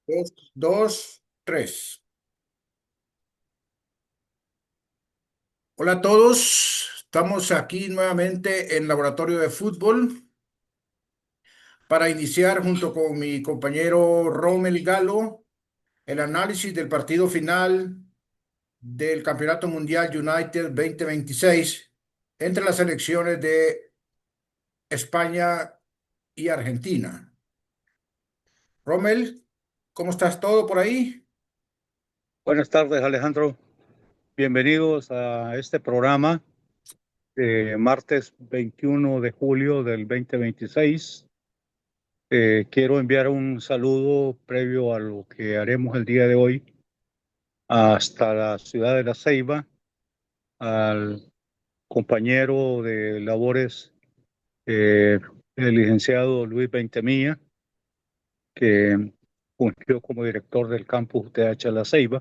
Dos, dos, tres. Hola a todos, estamos aquí nuevamente en Laboratorio de Fútbol para iniciar junto con mi compañero Rommel Galo el análisis del partido final del Campeonato Mundial United 2026 entre las selecciones de España y Argentina. Rommel, ¿cómo estás todo por ahí? Buenas tardes, Alejandro. Bienvenidos a este programa de martes 21 de julio del 2026. Quiero enviar un saludo previo a lo que haremos el día de hoy hasta la ciudad de La Ceiba, al compañero de labores, eh, el licenciado Luis Bentemilla, que fungió como director del campus TH La Ceiba,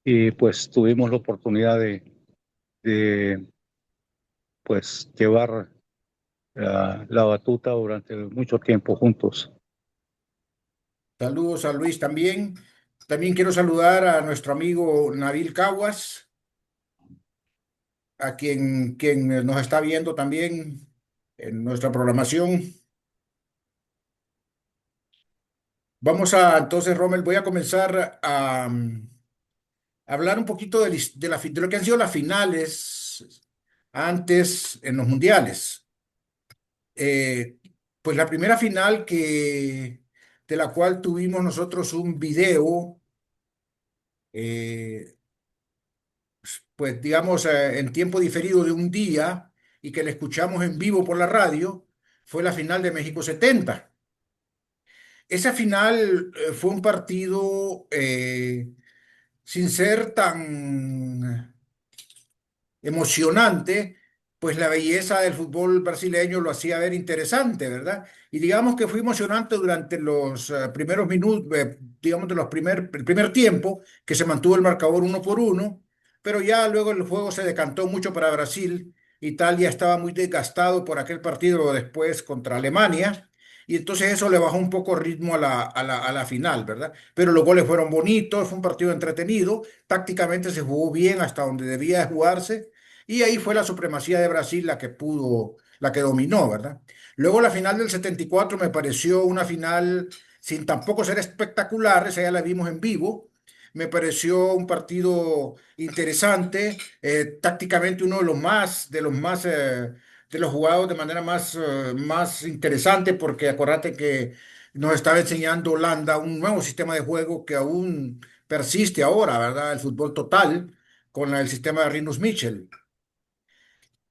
y pues tuvimos la oportunidad de pues llevar la batuta durante mucho tiempo juntos. Saludos a Luis también. También quiero saludar a nuestro amigo Nabil Caguas, a quien nos está viendo también en nuestra programación. Entonces, Rommel, voy a comenzar a hablar un poquito de lo que han sido las finales antes en los mundiales. Eh, pues la primera final de la cual tuvimos nosotros un video, eh, pues digamos, en tiempo diferido de un día y que le escuchamos en vivo por la radio, fue la final de México 70. Esa final fue un partido sin ser tan emocionante, pues la belleza del fútbol brasileño lo hacía ver interesante, ¿verdad? Y digamos que fue emocionante durante los primeros minutos, digamos, el primer tiempo, que se mantuvo el marcador 1-1, pero ya luego el juego se decantó mucho para Brasil. Italia estaba muy desgastado por aquel partido después contra Alemania. Y entonces eso le bajó un poco ritmo a la final, ¿verdad? Pero los goles fueron bonitos, fue un partido entretenido, tácticamente se jugó bien hasta donde debía jugarse, y ahí fue la supremacía de Brasil la que pudo, la que dominó, ¿verdad? Luego la final del 74 me pareció una final sin tampoco ser espectacular, esa ya la vimos en vivo. Me pareció un partido interesante, tácticamente uno de los jugados de manera más interesante, porque acuérdate que nos estaba enseñando Holanda un nuevo sistema de juego que aún persiste ahora, ¿verdad? El fútbol total con el sistema de Rinus Michel.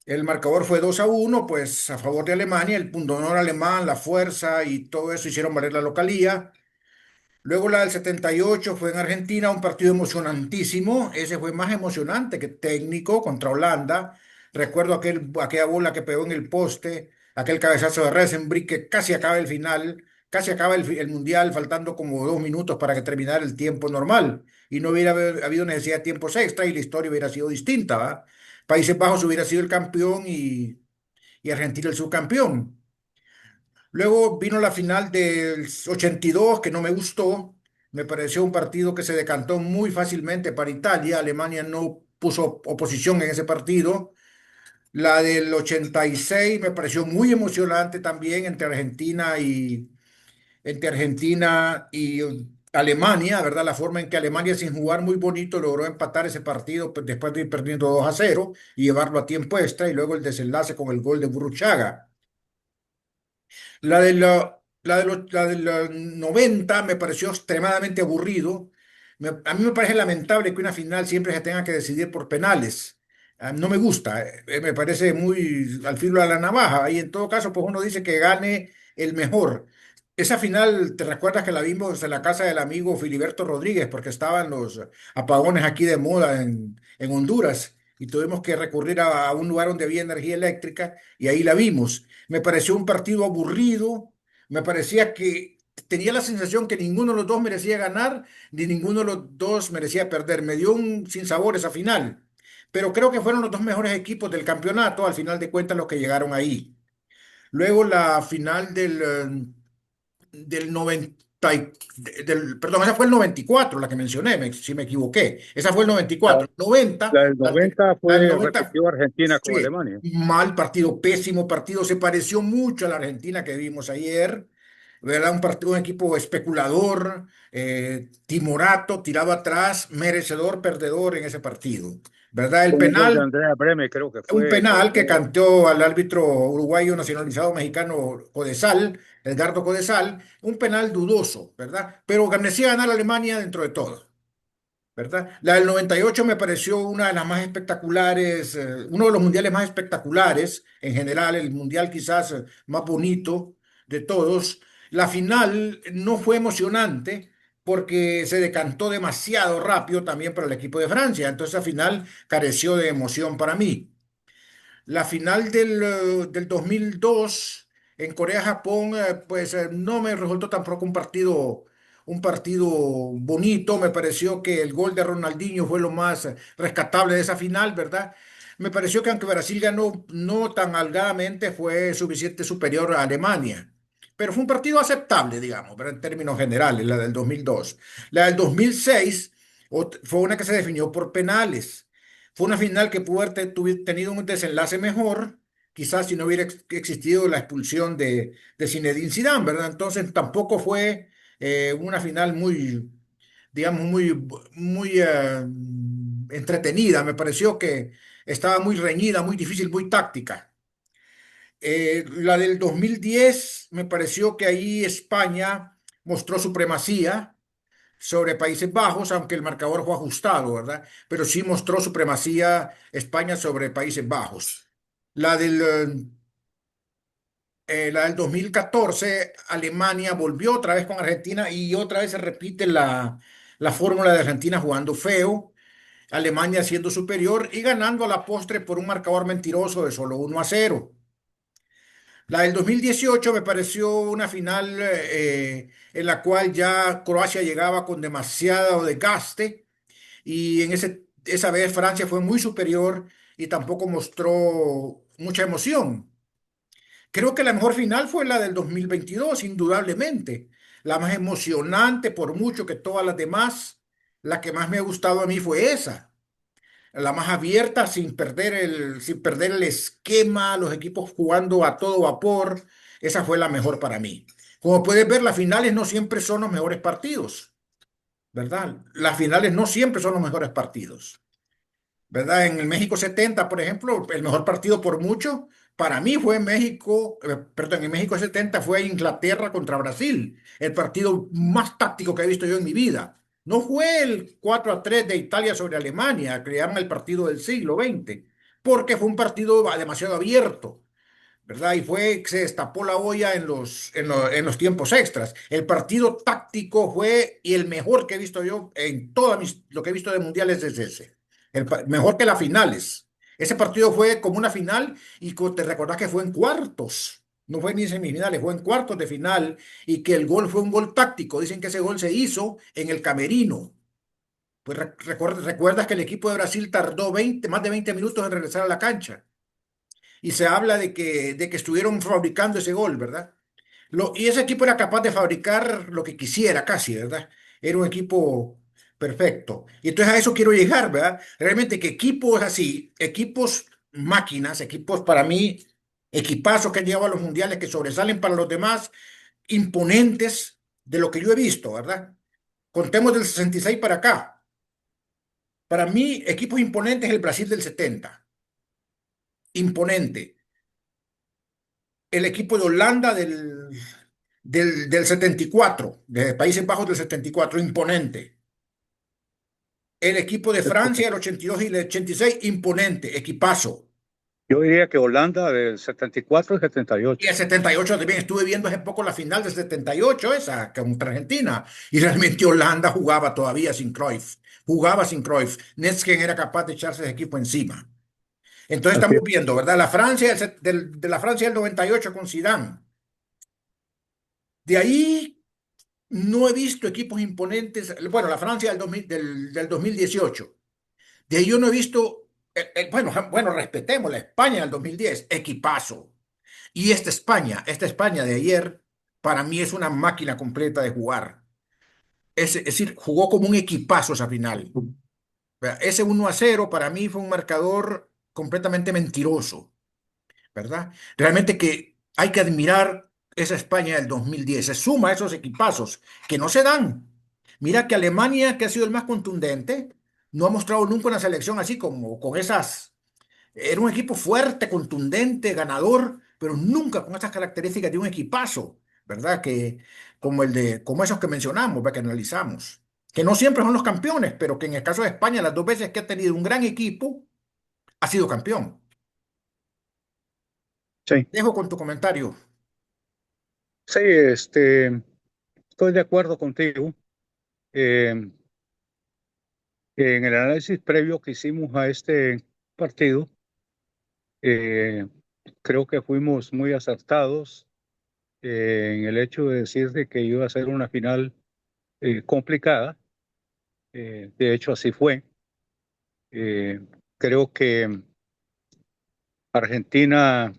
El marcador fue 2-1, pues a favor de Alemania, el pundonor alemán, la fuerza y todo eso hicieron valer la localía. Luego la del 78 fue en Argentina, un partido emocionantísimo. Ese fue más emocionante que técnico contra Holanda. Recuerdo aquella bola que pegó en el poste, aquel cabezazo de Resenbrich que casi acaba el final, casi acaba el mundial, faltando como 2 minutos para que terminara el tiempo normal. Y no hubiera habido necesidad de tiempos extra y la historia hubiera sido distinta, ¿va? Países Bajos hubiera sido el campeón y Argentina el subcampeón. Luego vino la final del 82, que no me gustó. Me pareció un partido que se decantó muy fácilmente para Italia. Alemania no puso oposición en ese partido. La del 86 me pareció muy emocionante también entre Argentina y Alemania, ¿verdad? La forma en que Alemania, sin jugar muy bonito, logró empatar ese partido pues, después de ir perdiendo 2-0 y llevarlo a tiempo extra, y luego el desenlace con el gol de Burruchaga. La de los 90 me pareció extremadamente aburrido. A mí me parece lamentable que una final siempre se tenga que decidir por penales. No me gusta, me parece muy al filo de la navaja. Y en todo caso, pues uno dice que gane el mejor. Esa final, ¿te recuerdas que la vimos en la casa del amigo Filiberto Rodríguez? Porque estaban los apagones aquí de moda en Honduras y tuvimos que recurrir a un lugar donde había energía eléctrica y ahí la vimos. Me pareció un partido aburrido, me parecía que tenía la sensación que ninguno de los dos merecía ganar, ni ninguno de los dos merecía perder. Me dio un sinsabor esa final, pero creo que fueron los dos mejores equipos del campeonato, al final de cuentas, los que llegaron ahí. Luego la final del 90 perdón, esa fue el 94 la que mencioné, si me equivoqué. Esa fue el noventa y La, cuatro 90 la del 90 la del fue 90 repetido Argentina con sí, Alemania. mal partido, pésimo partido. Se pareció mucho a la Argentina que vimos ayer. ¿Verdad? Un partido, un equipo especulador, timorato, tirado atrás, merecedor, perdedor en ese partido. ¿Verdad? El Un gol de penal, Andrea Breme, creo que un fue, penal que cobró. cantó al árbitro uruguayo nacionalizado mexicano Codesal, Edgardo Codesal, un penal dudoso, ¿verdad? Pero merecía ganar a Alemania dentro de todo. ¿Verdad? La del 98 me pareció una de las más espectaculares, uno de los mundiales más espectaculares, en general, el mundial quizás más bonito de todos. La final no fue emocionante porque se decantó demasiado rápido también para el equipo de Francia, entonces la final careció de emoción para mí. La final del 2002 en Corea-Japón, pues no me resultó tampoco un partido bonito. Me pareció que el gol de Ronaldinho fue lo más rescatable de esa final, ¿verdad? Me pareció que aunque Brasil ganó no tan holgadamente, fue suficiente superior a Alemania. Pero fue un partido aceptable, digamos, ¿verdad? En términos generales, la del 2002. La del 2006 fue una que se definió por penales. Fue una final que pudo haber tenido un desenlace mejor, quizás si no hubiera existido la expulsión de Zinedine Zidane, ¿verdad? Entonces tampoco fue una final muy, digamos, muy entretenida. Me pareció que estaba muy reñida, muy difícil, muy táctica. La del 2010 me pareció que ahí España mostró supremacía sobre Países Bajos, aunque el marcador fue ajustado, ¿verdad? Pero sí mostró supremacía España sobre Países Bajos. La del, la del 2014, Alemania volvió otra vez con Argentina y otra vez se repite la fórmula de Argentina jugando feo, Alemania siendo superior y ganando a la postre por un marcador mentiroso de solo 1-0. La del 2018 me pareció una final en la cual ya Croacia llegaba con demasiado desgaste y esa vez Francia fue muy superior y tampoco mostró mucha emoción. Creo que la mejor final fue la del 2022, indudablemente. La más emocionante por mucho que todas las demás. La que más me ha gustado a mí fue esa. La más abierta sin perder el esquema, los equipos jugando a todo vapor. Esa fue la mejor para mí. Como puedes ver, las finales no siempre son los mejores partidos, ¿verdad? Las finales no siempre son los mejores partidos. ¿Verdad? En el México 70, por ejemplo, el mejor partido por mucho, para mí fue México, perdón, en México 70 fue Inglaterra contra Brasil, el partido más táctico que he visto yo en mi vida. No fue el 4-3 de Italia sobre Alemania, que le llaman el partido del siglo XX, porque fue un partido demasiado abierto. ¿Verdad? Y se destapó la olla en los tiempos extras. El partido táctico fue y el mejor que he visto yo en lo que he visto de mundiales es ese. Mejor que las finales. Ese partido fue como una final y te recordás que fue en cuartos. No fue ni en semifinales, fue en cuartos de final y que el gol fue un gol táctico. Dicen que ese gol se hizo en el camerino. Pues recuerdas que el equipo de Brasil tardó más de 20 minutos en regresar a la cancha y se habla de que estuvieron fabricando ese gol, ¿verdad? Y ese equipo era capaz de fabricar lo que quisiera casi, ¿verdad? Era un equipo perfecto. Y entonces a eso quiero llegar, ¿verdad? Realmente que equipos así, equipos máquinas, equipos para mí, equipazos que han llegado a los mundiales que sobresalen para los demás, imponentes de lo que yo he visto, ¿verdad? Contemos del 66 para acá. Para mí, equipos imponentes el Brasil del 70, imponente. El equipo de Holanda del 74, de Países Bajos del 74, imponente. El equipo de Francia del 82 y del 86, imponente, equipazo. Yo diría que Holanda del 74 y Y 78. el 78 también estuve viendo hace poco la final del 78, esa contra Argentina, y realmente Holanda jugaba todavía sin Cruyff, jugaba sin Cruyff. Netsken era capaz de echarse ese equipo encima. Entonces Así estamos es. viendo, ¿verdad? La Francia de la Francia del 98 con Zidane. De ahí no he visto equipos imponentes. Bueno, la Francia del 2018. De ahí yo no he visto. Bueno, respetemos la España del 2010. Equipazo. Y esta España de ayer. para mí es una máquina completa de jugar. Es decir, jugó como un equipazo esa final. ¿Verdad? Ese 1-0 para mí fue un marcador completamente mentiroso, ¿verdad? Realmente que hay que admirar esa España del 2010. Se suma a esos equipazos que no se dan. Mira que Alemania, que ha sido el más contundente, no ha mostrado nunca una selección así como con esas. Era un equipo fuerte, contundente, ganador, pero nunca con estas características de un equipazo, ¿verdad? Que como esos que mencionamos, ¿verdad? Que analizamos, que no siempre son los campeones, pero que en el caso de España, las dos veces que ha tenido un gran equipo, ha sido campeón. Sí, Dejo con tu comentario. sí, estoy de acuerdo contigo. Eh, en el análisis previo que hicimos a este partido, eh, creo que fuimos muy acertados en el hecho de decir de que iba a ser una final complicada. De hecho, así fue. Eh, Creo que Argentina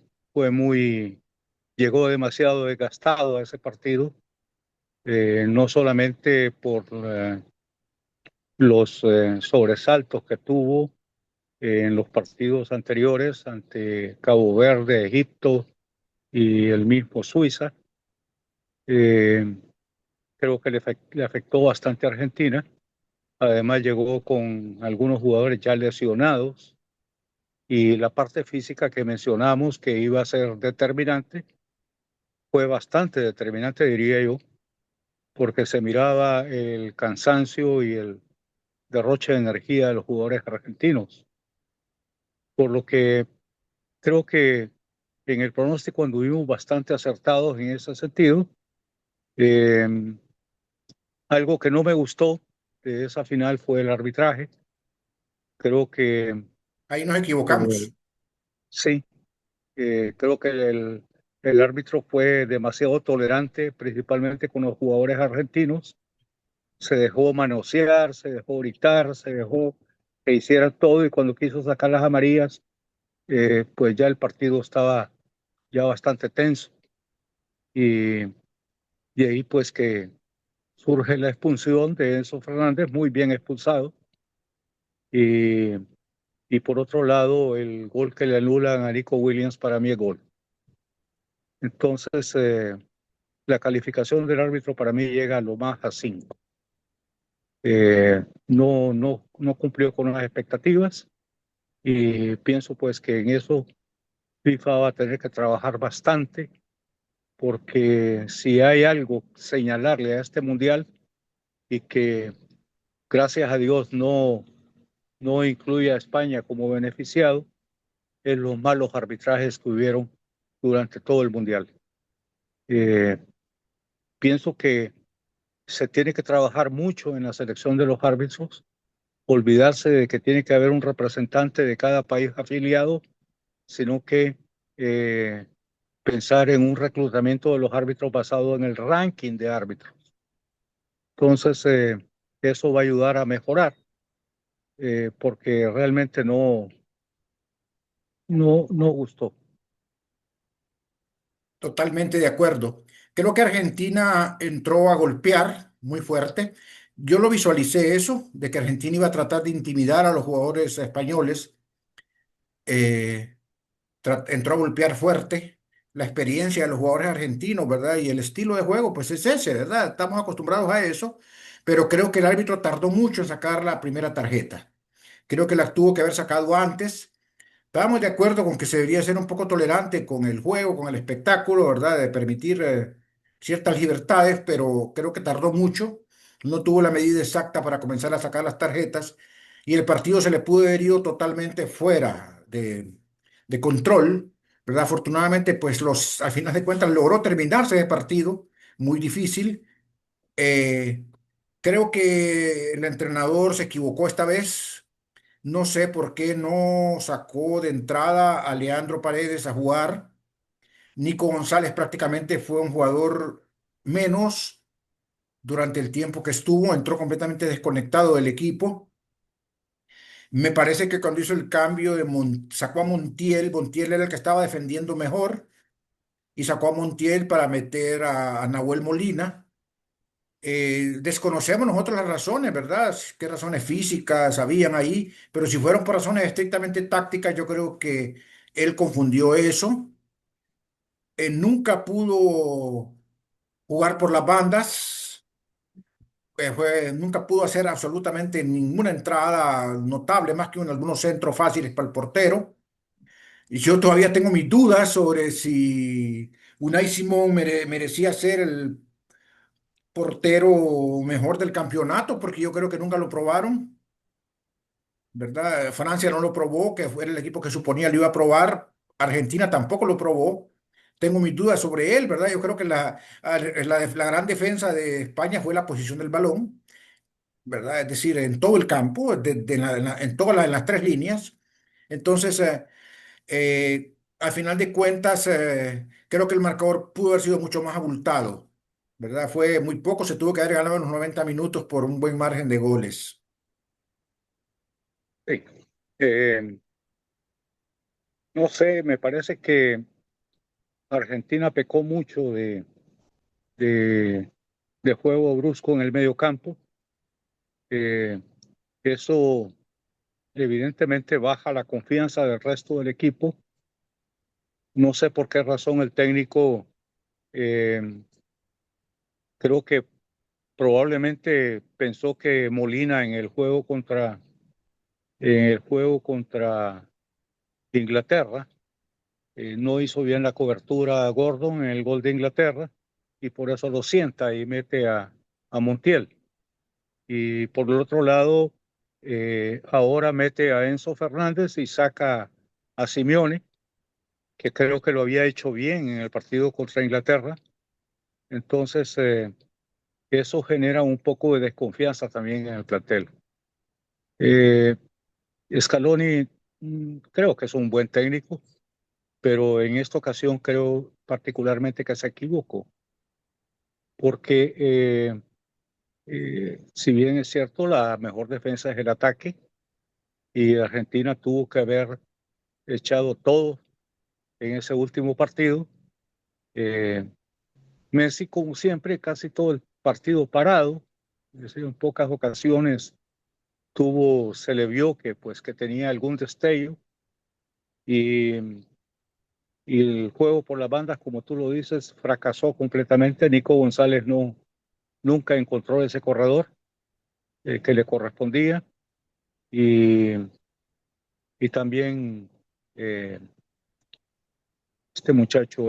llegó demasiado desgastado a ese partido, no solamente por los sobresaltos que tuvo en los partidos anteriores ante Cabo Verde, Egipto y el mismo Suiza. Eh, Creo que le afectó bastante a Argentina. Además llegó con algunos jugadores ya lesionados y la parte física que mencionamos que iba a ser determinante fue bastante determinante, diría yo, porque se miraba el cansancio y el derroche de energía de los jugadores argentinos, por lo que creo que en el pronóstico anduvimos bastante acertados en ese sentido. Eh, Algo que no me gustó de esa final fue el arbitraje. Creo que Ahí nos eh, equivocamos. sí, creo que el árbitro fue demasiado tolerante, principalmente con los jugadores argentinos. Se dejó manosear, se dejó gritar, se dejó que hiciera todo y cuando quiso sacar las amarillas, pues ya el partido estaba ya bastante tenso y, y ahí pues que surge la expulsión de Enzo Fernández, muy bien expulsado, y, y por otro lado el gol que le anulan a Nico Williams para mí es gol. Entonces la calificación del árbitro para mí llega a lo más a 5. No cumplió con las expectativas y pienso pues que en eso FIFA va a tener que trabajar bastante porque si hay algo señalarle a este mundial y que gracias a Dios no incluye a España como beneficiado, es los malos arbitrajes que hubieron durante todo el mundial. Eh, Pienso que se tiene que trabajar mucho en la selección de los árbitros, olvidarse de que tiene que haber un representante de cada país afiliado, sino que eh, pensar en un reclutamiento de los árbitros basado en el ranking de árbitros. Entonces, eso va a ayudar a mejorar, porque realmente no gustó. Totalmente de acuerdo. Creo que Argentina entró a golpear muy fuerte. Yo lo visualicé eso, de que Argentina iba a tratar de intimidar a los jugadores españoles. Eh, Entró a golpear fuerte. La experiencia de los jugadores argentinos, ¿verdad? Y el estilo de juego, pues es ese, ¿verdad? Estamos acostumbrados a eso, pero creo que el árbitro tardó mucho en sacar la primera tarjeta. Creo que la tuvo que haber sacado antes. Estábamos de acuerdo con que se debería ser un poco tolerante con el juego, con el espectáculo, ¿verdad? De permitir ciertas libertades, pero creo que tardó mucho. No tuvo la medida exacta para comenzar a sacar las tarjetas y el partido se le pudo haber ido totalmente fuera de control, ¿verdad? Afortunadamente, pues al final de cuentas logró terminarse el partido, muy difícil. Eh, Creo que el entrenador se equivocó esta vez. No sé por qué no sacó de entrada a Leandro Paredes a jugar. Nico González prácticamente fue un jugador menos durante el tiempo que estuvo, entró completamente desconectado del equipo. Me parece que cuando hizo el cambio sacó a Montiel, Montiel era el que estaba defendiendo mejor y sacó a Montiel para meter a Nahuel Molina. Desconocemos nosotros las razones, ¿verdad? ¿Qué razones físicas habían ahí? Pero si fueron por razones estrictamente tácticas, yo creo que él confundió eso. Nunca pudo jugar por las bandas, nunca pudo hacer absolutamente ninguna entrada notable, más que algunos centros fáciles para el portero. Y yo todavía tengo mis dudas sobre si Unai Simón merecía ser el portero mejor del campeonato, porque yo creo que nunca lo probaron, ¿verdad? Francia no lo probó, que fue el equipo que suponía lo iba a probar. Argentina tampoco lo probó. Tengo mis dudas sobre él, ¿verdad? Yo creo que la gran defensa de España fue la posición del balón, ¿verdad? Es decir, en todo el campo, en todas en las tres líneas. Entonces, al final de cuentas, creo que el marcador pudo haber sido mucho más abultado, ¿verdad? Fue muy poco, se tuvo que haber ganado en los 90 minutos por un buen margen de goles. Sí. Eh, no sé, me parece que Argentina pecó mucho de, de juego brusco en el medio campo. Eh, Eso evidentemente baja la confianza del resto del equipo. No sé por qué razón el técnico, eh, creo que probablemente pensó que Molina en el juego contra Inglaterra, no hizo bien la cobertura a Gordon en el gol de Inglaterra y por eso lo sienta y mete a Montiel. Y por el otro lado, ahora mete a Enzo Fernández y saca a Simeone, que creo que lo había hecho bien en el partido contra Inglaterra. Entonces, eso genera un poco de desconfianza también en el plantel. Eh, Scaloni, creo que es un buen técnico, pero en esta ocasión creo particularmente que se equivocó, porque si bien es cierto, la mejor defensa es el ataque y Argentina tuvo que haber echado todo en ese último partido. eh, Messi, como siempre, casi todo el partido parado, es decir, en pocas ocasiones se le vio que, pues, que tenía algún destello y, y el juego por las bandas, como tú lo dices, fracasó completamente. Nico González nunca encontró ese corredor que le correspondía y, y también eh, este muchacho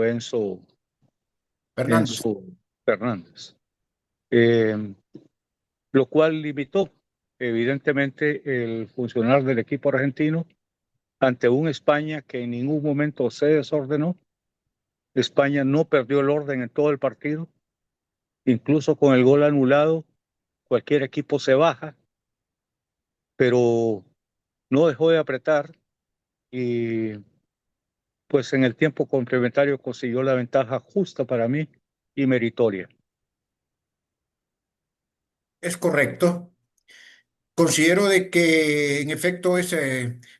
Fernández. Enzo Fernández, eh, lo cual limitó evidentemente el funcionar del equipo argentino ante un España que en ningún momento se desordenó. España no perdió el orden en todo el partido, incluso con el gol anulado, cualquier equipo se baja, pero no dejó de apretar y pues en el tiempo complementario consiguió la ventaja justa para mí y meritoria. Es correcto. Considero de que en efecto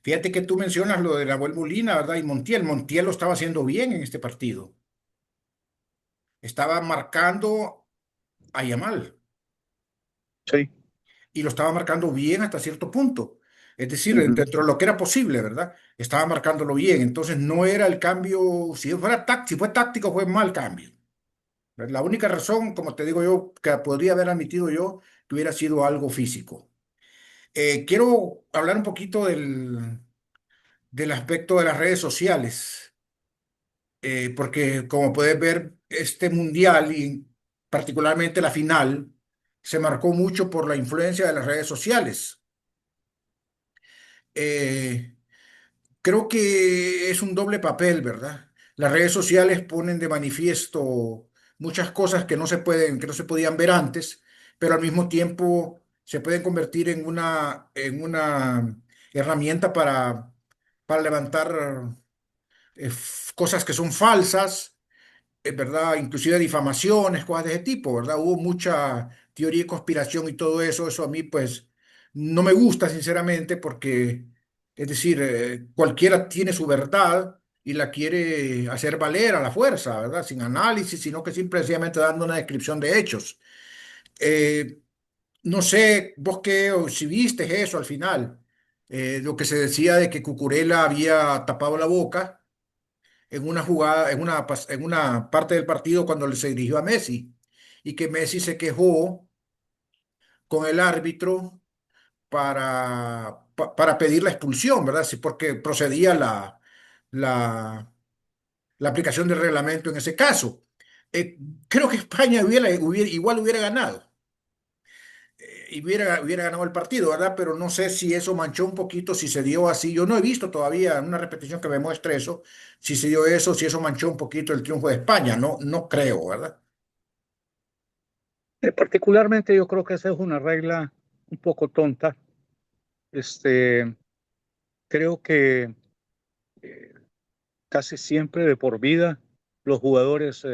fíjate que tú mencionas lo de Nahuel Molina, ¿verdad? Y Montiel. Montiel lo estaba haciendo bien en este partido. Estaba marcando a Yamal Sí. y lo estaba marcando bien hasta cierto punto. Es decir, Ujú. dentro de lo que era posible, ¿verdad? Estaba marcándolo bien. Entonces no era el cambio, si fue táctico, fue mal cambio. La única razón, como te digo yo, que podría haber admitido yo, que hubiera sido algo físico. Quiero hablar un poquito del aspecto de las redes sociales, porque como puedes ver, este mundial y particularmente la final se marcó mucho por la influencia de las redes sociales. Eh, Creo que es un doble papel, ¿verdad? Las redes sociales ponen de manifiesto muchas cosas que no se podían ver antes, pero al mismo tiempo se pueden convertir en una herramienta para levantar cosas que son falsas, ¿verdad? Inclusive difamaciones, cosas de ese tipo, ¿verdad? Hubo mucha teoría de conspiración y todo eso. Eso a mí, pues, no me gusta, sinceramente, porque, es decir, cualquiera tiene su verdad, y la quiere hacer valer a la fuerza, ¿verdad? Sin análisis, sino que simplemente dando una descripción de hechos. Eh, no sé, vos qué, o si viste eso al final, lo que se decía de que Cucurella había tapado la boca en una jugada, en una parte del partido cuando se dirigió a Messi, y que Messi se quejó con el árbitro para pedir la expulsión, ¿verdad? Sí, porque procedía la, la aplicación del reglamento en ese caso. Eh, creo que España igual hubiera ganado. Y hubiera ganado el partido, ¿verdad? Pero no sé si eso manchó un poquito, si se dio así. Yo no he visto todavía una repetición que me muestre eso, si se dio eso, si eso manchó un poquito el triunfo de España. No, no creo, ¿verdad? Particularmente yo creo que esa es una regla un poco tonta. Este, Creo que eh, casi siempre de por vida los jugadores,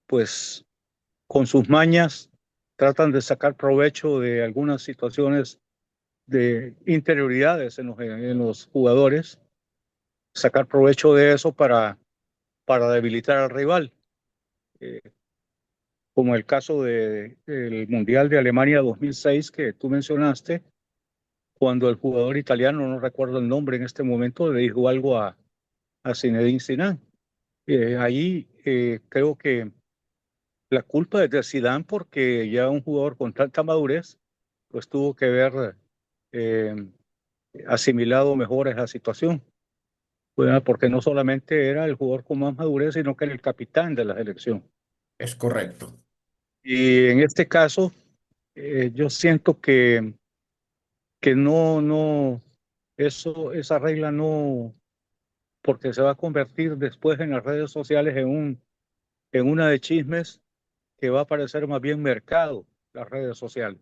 pues con sus mañas, tratan de sacar provecho de algunas situaciones de interioridades en los jugadores, sacar provecho de eso para debilitar al rival, eh, como el caso del Mundial de Alemania 2006 que tú mencionaste, cuando el jugador italiano, no recuerdo el nombre en este momento, le dijo algo a Zinedine Zidane. Ahí creo que la culpa es de Zidane porque ya un jugador con tanta madurez pues tuvo que ver eh, asimilado mejor esa situación, ¿verdad? Porque no solamente era el jugador con más madurez, sino que era el capitán de la selección. Es correcto. Y en este caso, yo siento que no, esa regla no, porque se va a convertir después en las redes sociales en una de chismes que va a parecer más bien mercado, las redes sociales.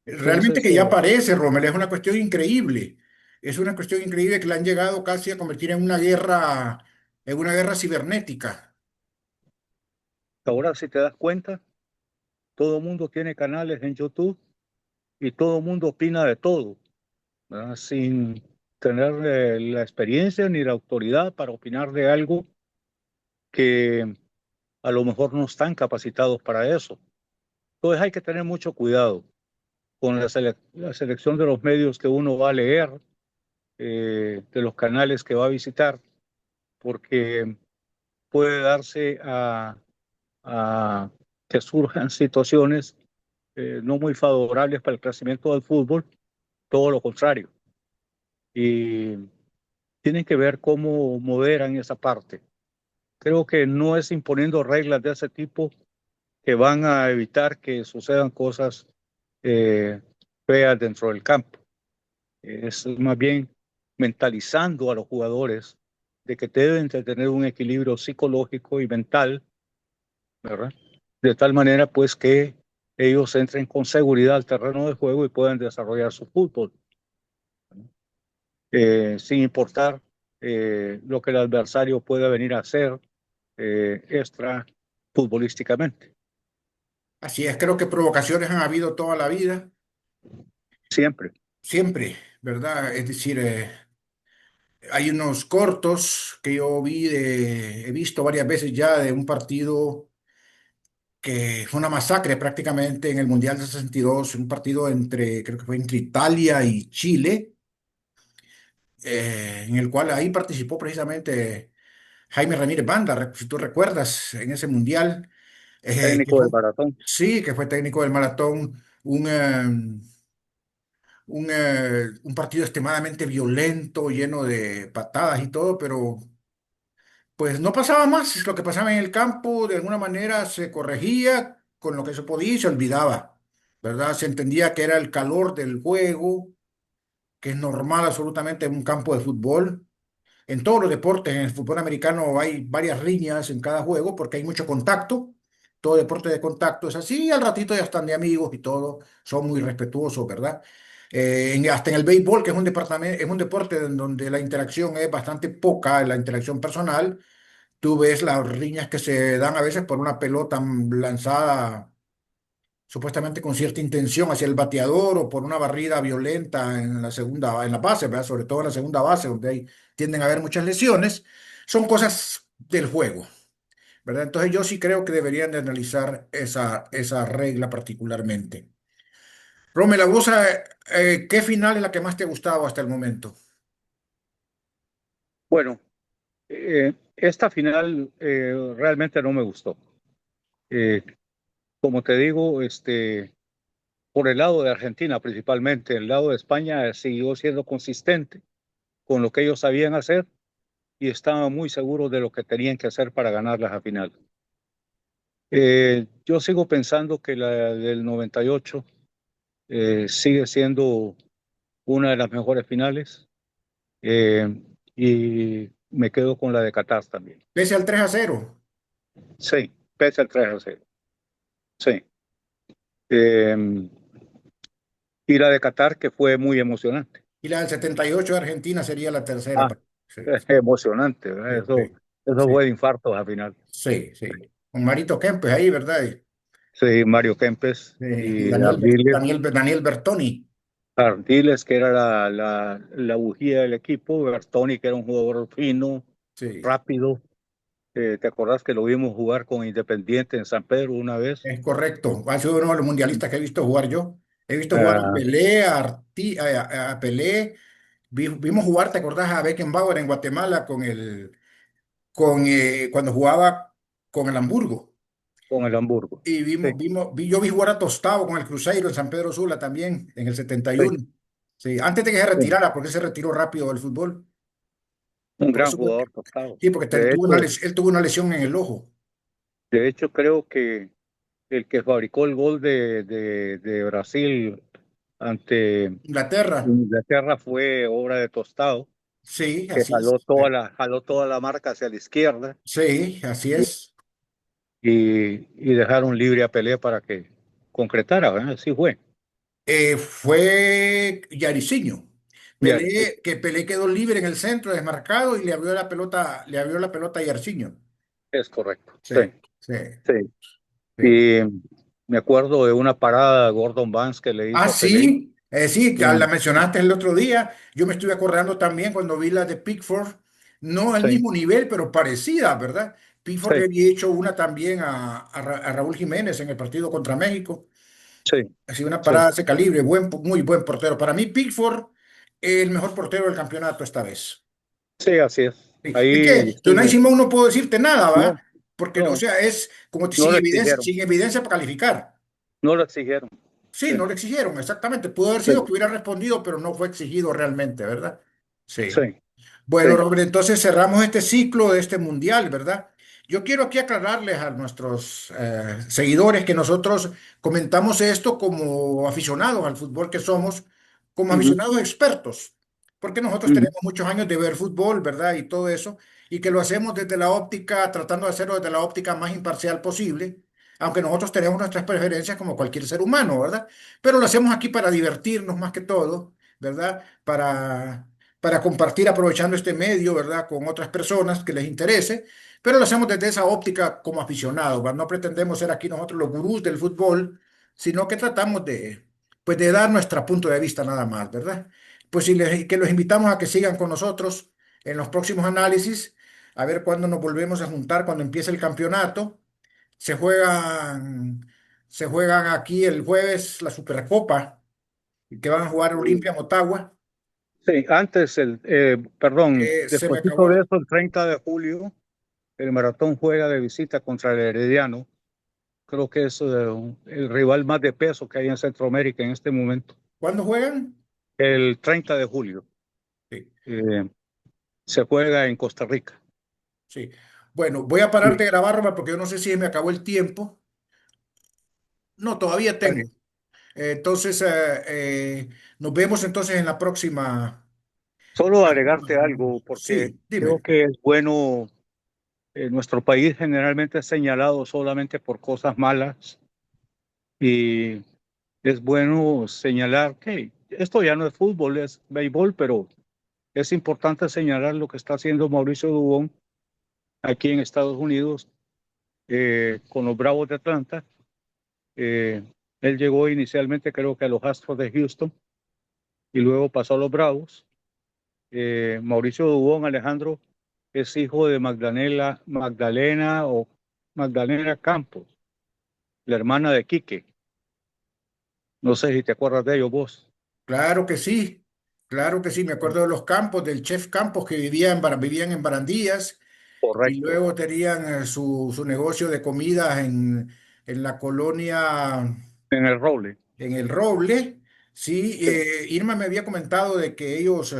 Realmente Entonces, que ya parece, Rommel, es una cuestión increíble. Es una cuestión increíble que la han llegado casi a convertir en una guerra cibernética. ahora si te das cuenta, todo el mundo tiene canales en YouTube y todo el mundo opina de todo, ¿verdad? Sin tener la experiencia ni la autoridad para opinar de algo que a lo mejor no están capacitados para eso. Entonces hay que tener mucho cuidado con la selección de los medios que uno va a leer, de los canales que va a visitar, porque puede darse a que surjan situaciones no muy favorables para el crecimiento del fútbol, todo lo contrario. Y tienen que ver cómo moderan esa parte. Creo que no es imponiendo reglas de ese tipo que van a evitar que sucedan cosas eh, feas dentro del campo. Es más bien mentalizando a los jugadores de que deben de tener un equilibrio psicológico y mental, ¿verdad? De tal manera, pues, que ellos entren con seguridad al terreno de juego y puedan desarrollar su fútbol, sin importar lo que el adversario pueda venir a hacer extra futbolísticamente. Así es, creo que provocaciones han habido toda la vida, Siempre. siempre, ¿verdad? Es decir, hay unos cortos que yo he visto varias veces ya de un partido que fue una masacre prácticamente en el Mundial de 62, un partido creo que fue entre Italia y Chile, en el cual ahí participó precisamente Jaime Ramírez Banda, si tú recuerdas, en ese Mundial, que Técnico del fue, maratón. sí, que fue técnico del maratón, un partido extremadamente violento, lleno de patadas y todo, pero pues no pasaba más, lo que pasaba en el campo de alguna manera se corregía con lo que se podía y se olvidaba, ¿verdad? Se entendía que era el calor del juego, que es normal absolutamente en un campo de fútbol. En todos los deportes, en el fútbol americano hay varias riñas en cada juego porque hay mucho contacto. Todo deporte de contacto es así, y al ratito ya están de amigos y todo, son muy respetuosos, ¿verdad? Hasta en el béisbol, que es un deporte en donde la interacción es bastante poca, la interacción personal. Tú ves las riñas que se dan a veces por una pelota lanzada supuestamente con cierta intención hacia el bateador o por una barrida violenta en la segunda, en la base, ¿verdad? Sobre todo en la segunda base, donde tienden a haber muchas lesiones, son cosas del juego, ¿verdad? Entonces yo sí creo que deberían de analizar esa regla particularmente. Romela, ¿vos qué final es la que más te ha gustado hasta el momento? Bueno, esta final realmente no me gustó. Eh, Como te digo, por el lado de Argentina principalmente, el lado de España siguió siendo consistente con lo que ellos sabían hacer y estaban muy seguros de lo que tenían que hacer para ganarlas a final. Yo sigo pensando que la del 98 sigue siendo una de las mejores finales, y me quedo con la de Qatar también. Pese al 3-0 Sí, pese al 3-0. Sí. Eh, y la de Qatar que fue muy emocionante. y la del 78 de Argentina sería la tercera. Ah, Sí, emocionante, ¿verdad? sí, sí, Eso sí, fue de infarto al final. sí, sí. Con Marito Kempes ahí, ¿verdad? Sí, Mario Kempes Y y Ardiles, Daniel Bertoni. Ardiles, que era la bujía del equipo, Bertoni, que era un jugador fino, Sí, rápido. ¿Te acordás que lo vimos jugar con Independiente en San Pedro una vez? es correcto. Ha sido uno de los mundialistas que he visto jugar yo. He visto jugar a Ah, Pelé, a Pelé. Vimos jugar, ¿te acordás? A Beckenbauer en Guatemala cuando jugaba con el Hamburgo. con el Hamburgo. Y Sí, yo vi jugar a Tostado con el Cruzeiro en San Pedro Sula también, en el sí, 71. Sí, antes de que se sí. retirara, porque se retiró rápido del fútbol. Un Por gran eso fue jugador tostado. sí, porque él tuvo una lesión en el ojo. De hecho, creo que el que fabricó el gol de Brasil ante Inglaterra, Inglaterra fue obra de Tostado, sí, que así es. jaló toda la marca hacia la izquierda Sí, así y, es. y dejaron libre a Pelé para que concretara, ¿verdad? Así fue. Fue Yariciño. Ya, sí, Pelé quedó libre en el centro, desmarcado, y le abrió la pelota a Yarciño. es correcto. Sí, Sí, sí, sí. sí. Y me acuerdo de una parada de Gordon Banks que le Ah, hizo a Pelé. sí, que la Un- mencionaste el otro día. Yo me estuve acordando también cuando vi la de Pickford, no al Sí, mismo nivel, pero parecida, ¿verdad? Pickford le sí, había hecho una también a Raúl Jiménez en el partido contra México. sí, Ha sido una sí. parada de ese calibre, muy buen portero. Para mí, Pickford, el mejor portero del campeonato esta vez. Sí, así es. Sí. Es Ahí que de Unai estuvo. Simón no puedo decirte nada, No, ¿va? Porque, o no, sea, es como no sin lo evidencia, exigieron. sin evidencia para calificar. No lo exigieron. Sí, Sí, no le exigieron, exactamente. Pudo haber sido sí, que hubiera respondido, pero no fue exigido realmente, ¿verdad? Sí. sí. Bueno, Sí. Robert, entonces cerramos este ciclo de este mundial, ¿verdad? Yo quiero aquí aclararles a nuestros seguidores que nosotros comentamos esto como aficionados al fútbol que somos, como Ujú, aficionados expertos, porque nosotros ujú, tenemos muchos años de ver fútbol, ¿verdad? Y todo eso, y que lo hacemos desde la óptica, tratando de hacerlo desde la óptica más imparcial posible, aunque nosotros tenemos nuestras preferencias como cualquier ser humano, ¿verdad? Pero lo hacemos aquí para divertirnos más que todo, ¿verdad? Para compartir aprovechando este medio, ¿verdad? Con otras personas que les interese, pero lo hacemos desde esa óptica como aficionados, ¿verdad? No pretendemos ser aquí nosotros los gurús del fútbol, sino que tratamos pues de dar nuestro punto de vista nada más, ¿verdad? Pues que los invitamos a que sigan con nosotros en los próximos análisis, a ver cuándo nos volvemos a juntar, cuando empiece el campeonato. Se juegan, se juegan aquí el jueves la Supercopa, que van a jugar ujú. Olimpia Motagua. Sí, antes, perdón, Se me despuésito acabó. de eso, el 30 de julio, el Maratón juega de visita contra el Herediano. Creo que es el rival más de peso que hay en Centroamérica en este momento. ¿Cuándo juegan? El 30 de julio Sí, eh, se juega en Costa Rica. sí. Bueno, voy a pararte Sí. de grabar, Robert, porque yo no sé si me acabó el tiempo. No, todavía Vale. tengo. Entonces, nos vemos entonces en la próxima. Solo agregarte algo, porque Sí, creo dime. que es bueno. Nuestro país generalmente es señalado solamente por cosas malas y es bueno señalar que esto ya no es fútbol, es béisbol, pero es importante señalar lo que está haciendo Mauricio Dubón aquí en Estados Unidos con los Bravos de Atlanta. Eh, Él llegó inicialmente creo que a los Astros de Houston y luego pasó a los Bravos. Mauricio Dubón, Alejandro, es hijo de Magdalena Campos, la hermana de Quique. No sé si te acuerdas de ellos vos. Claro que sí, me acuerdo de los Campos, del chef Campos que vivían en Barandillas y Correcto. luego tenían su negocio de comidas en la colonia, En el Roble. en El Roble. Sí, Sí, Irma me había comentado de que ellos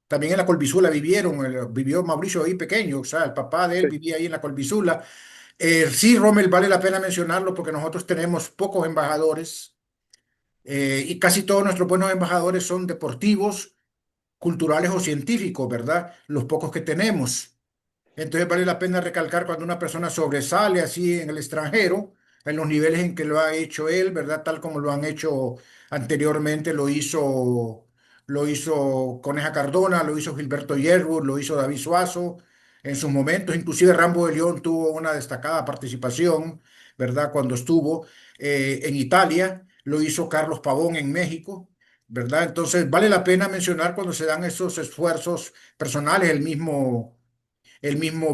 también en la Colbisula vivió Mauricio ahí pequeño, o sea, el papá de él sí. vivía ahí en la Colbisula. Sí, Rommel, vale la pena mencionarlo porque nosotros tenemos pocos embajadores y casi todos nuestros buenos embajadores son deportivos, culturales o científicos, ¿verdad? Los pocos que tenemos. Entonces vale la pena recalcar cuando una persona sobresale así en el extranjero, en los niveles en que lo ha hecho él, ¿verdad? Tal como lo han hecho anteriormente, lo hizo Coneja Cardona, lo hizo Gilberto Yerbo, lo hizo David Suazo, en sus momentos, inclusive Rambo de León tuvo una destacada participación, ¿verdad? Cuando estuvo en Italia, lo hizo Carlos Pavón en México. ¿Verdad? Entonces, vale la pena mencionar cuando se dan esos esfuerzos personales, el mismo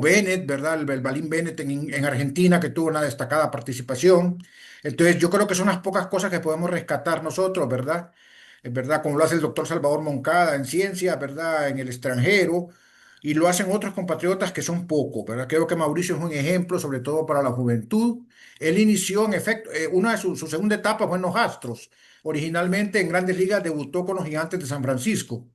Bennett, ¿verdad? El Balín Bennett en Argentina, que tuvo una destacada participación. Entonces, yo creo que son unas pocas cosas que podemos rescatar nosotros, ¿verdad? Es verdad, como lo hace el doctor Salvador Moncada en ciencia, ¿verdad? En el extranjero, y lo hacen otros compatriotas que son pocos, ¿verdad? Creo que Mauricio es un ejemplo, sobre todo para la juventud. Él inició, en efecto, una de su segunda etapa fue en los Astros. Originalmente en Grandes Ligas debutó con los Gigantes de San Francisco.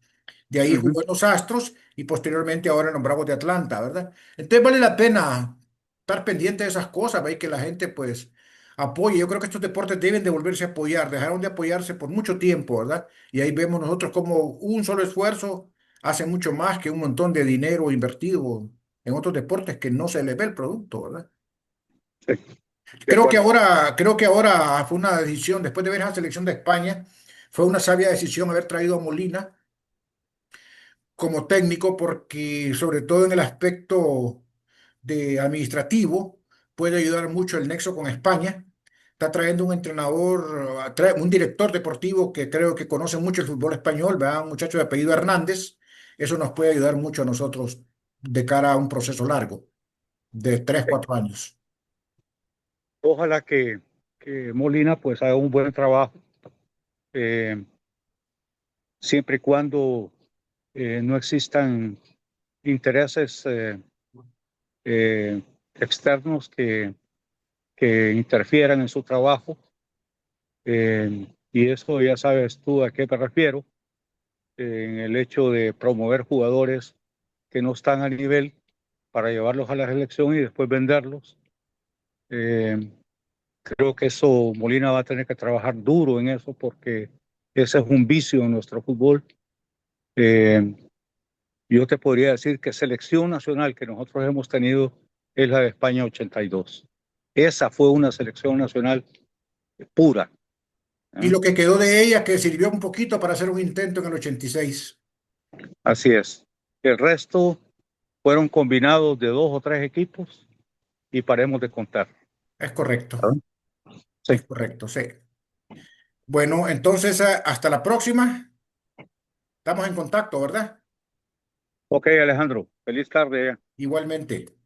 De ahí Ujú. jugó en los Astros y posteriormente ahora en los Bravos de Atlanta, ¿verdad? Entonces vale la pena estar pendiente de esas cosas, ¿ve? Y que la gente pues apoye. Yo creo que estos deportes deben de volverse a apoyar, dejaron de apoyarse por mucho tiempo, ¿verdad? Y ahí vemos nosotros como un solo esfuerzo hace mucho más que un montón de dinero invertido en otros deportes que no se le ve el producto, ¿verdad? Sí, de Creo que acuerdo. ahora, creo que ahora fue una decisión, después de ver a la selección de España, fue una sabia decisión haber traído a Molina como técnico porque sobre todo en el aspecto de administrativo puede ayudar mucho el nexo con España. Está trayendo un entrenador, un director deportivo que creo que conoce mucho el fútbol español, ¿verdad? Un muchacho de apellido Hernández. Eso nos puede ayudar mucho a nosotros de cara a un proceso largo, de 3, 4 años. Ojalá que Molina pues haga un buen trabajo, eh, siempre y cuando no existan intereses eh, externos que interfieran en su trabajo. Y eso ya sabes tú a qué me refiero, en el hecho de promover jugadores que no están a nivel para llevarlos a la selección y después venderlos. Eh, Creo que eso Molina va a tener que trabajar duro en eso porque ese es un vicio en nuestro fútbol. Eh, yo te podría decir que selección nacional que nosotros hemos tenido es la de España 82. Esa fue una selección nacional pura. Y ¿Eh? lo que quedó de ella, que sirvió un poquito para hacer un intento en el 86. Así es. El resto fueron combinados de dos o tres equipos y paremos de contar. Es correcto, ¿Saben? Sí. es correcto, sí. Bueno, entonces hasta la próxima. Estamos en contacto, ¿verdad? Ok, Alejandro. Feliz tarde. Igualmente.